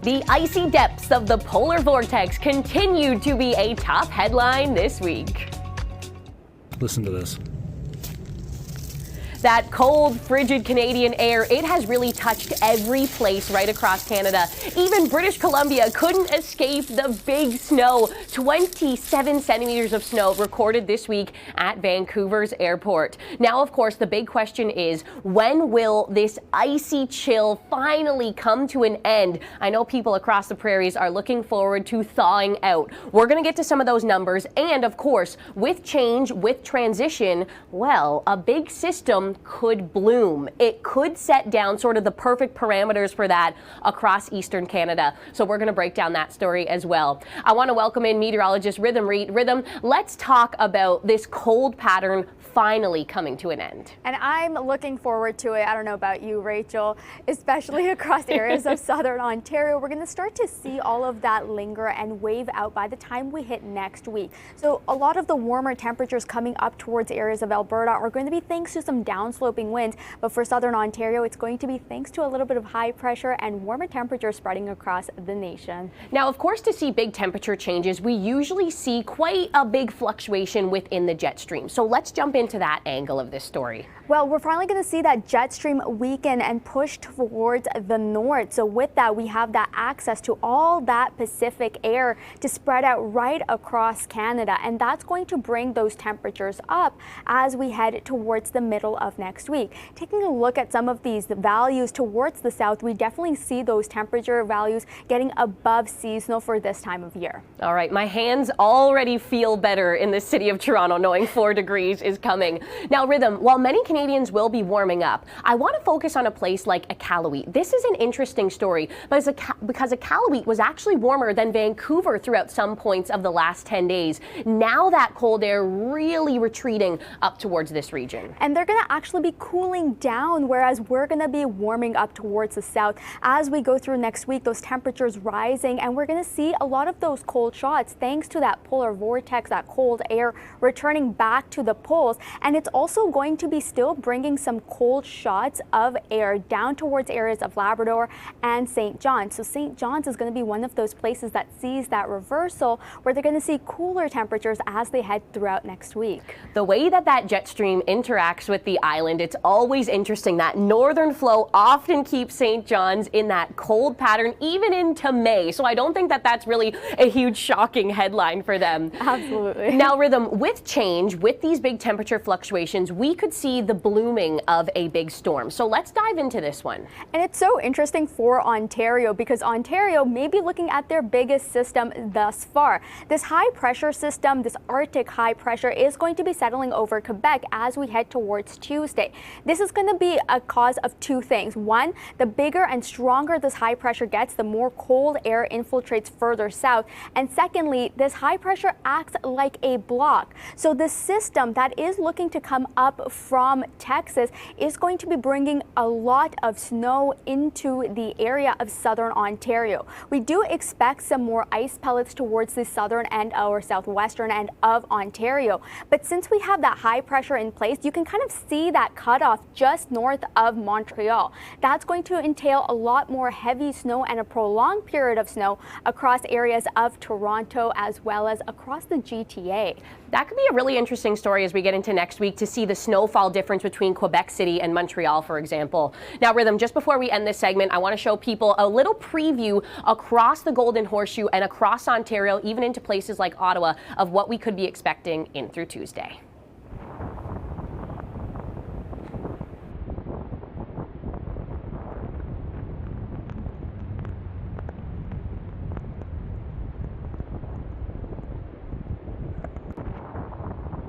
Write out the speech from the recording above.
The icy depths of the polar vortex continued to be a top headline this week. Listen to this. That cold, frigid Canadian air, it has really touched every place right across Canada. Even British Columbia couldn't escape the big snow. 27 centimeters of snow recorded this week at Vancouver's airport. Now, of course, the big question is, when will this icy chill finally come to an end? I know people across the prairies are looking forward to thawing out. We're going to get to some of those numbers. And, of course, with change, with transition, well, a big system could bloom. It could set down sort of the perfect parameters for that across eastern Canada. So we're going to break down that story as well. I want to welcome in meteorologist Rhythm Reet. Rhythm, let's talk about this cold pattern finally coming to an end. And I'm looking forward to it. I don't know about you, Rachel, especially across areas of southern Ontario. We're going to start to see all of that linger and wave out by the time we hit next week. So a lot of the warmer temperatures coming up towards areas of Alberta are going to be thanks to some downsloping winds. But for southern Ontario, it's going to be thanks to a little bit of high pressure and warmer temperatures spreading across the nation. Now, of course, to see big temperature changes, we usually see quite a big fluctuation within the jet stream. So let's jump into that angle of this story. Well, we're finally going to see that jet stream weaken and push towards the north. So with that, we have that access to all that Pacific air to spread out right across Canada. And that's going to bring those temperatures up as we head towards the middle of next week. Taking a look at some of these values towards the south, we definitely see those temperature values getting above seasonal for this time of year. All right, my hands already feel better in the city of Toronto knowing 4 degrees is coming. Now, Rhythm, while many Canadians will be warming up, I want to focus on a place like Iqaluit. This is an interesting story because Iqaluit was actually warmer than Vancouver throughout some points of the last 10 days. Now that cold air really retreating up towards this region. And they're going to actually be cooling down, whereas we're going to be warming up towards the south. As we go through next week, those temperatures rising, and we're going to see a lot of those cold shots thanks to that polar vortex, that cold air returning back to the poles. And it's also going to be still bringing some cold shots of air down towards areas of Labrador and St. John's. So St. John's is going to be one of those places that sees that reversal where they're going to see cooler temperatures as they head throughout next week. The way that jet stream interacts with the island, it's always interesting. That northern flow often keeps St. John's in that cold pattern even into May. So I don't think that that's really a huge shocking headline for them. Absolutely. Now, Rhythm, with change, with these big temperature fluctuations, we could see the blooming of a big storm. So let's dive into this one. And it's so interesting for Ontario because Ontario may be looking at their biggest system thus far. This high pressure system, this Arctic high pressure, is going to be settling over Quebec as we head towards Tuesday. This is going to be a cause of two things. One, the bigger and stronger this high pressure gets, the more cold air infiltrates further south. And secondly, this high pressure acts like a block. So the system that is looking to come up from Texas is going to be bringing a lot of snow into the area of southern Ontario. We do expect some more ice pellets towards the southern end or southwestern end of Ontario. But since we have that high pressure in place, you can kind of see that cutoff just north of Montreal. That's going to entail a lot more heavy snow and a prolonged period of snow across areas of Toronto as well as across the GTA. That could be a really interesting story as we get into next week to see the snowfall difference between Quebec City and Montreal, for example. Now, Rhythm, just before we end this segment, I want to show people a little preview across the Golden Horseshoe and across Ontario, even into places like Ottawa, of what we could be expecting in through Tuesday.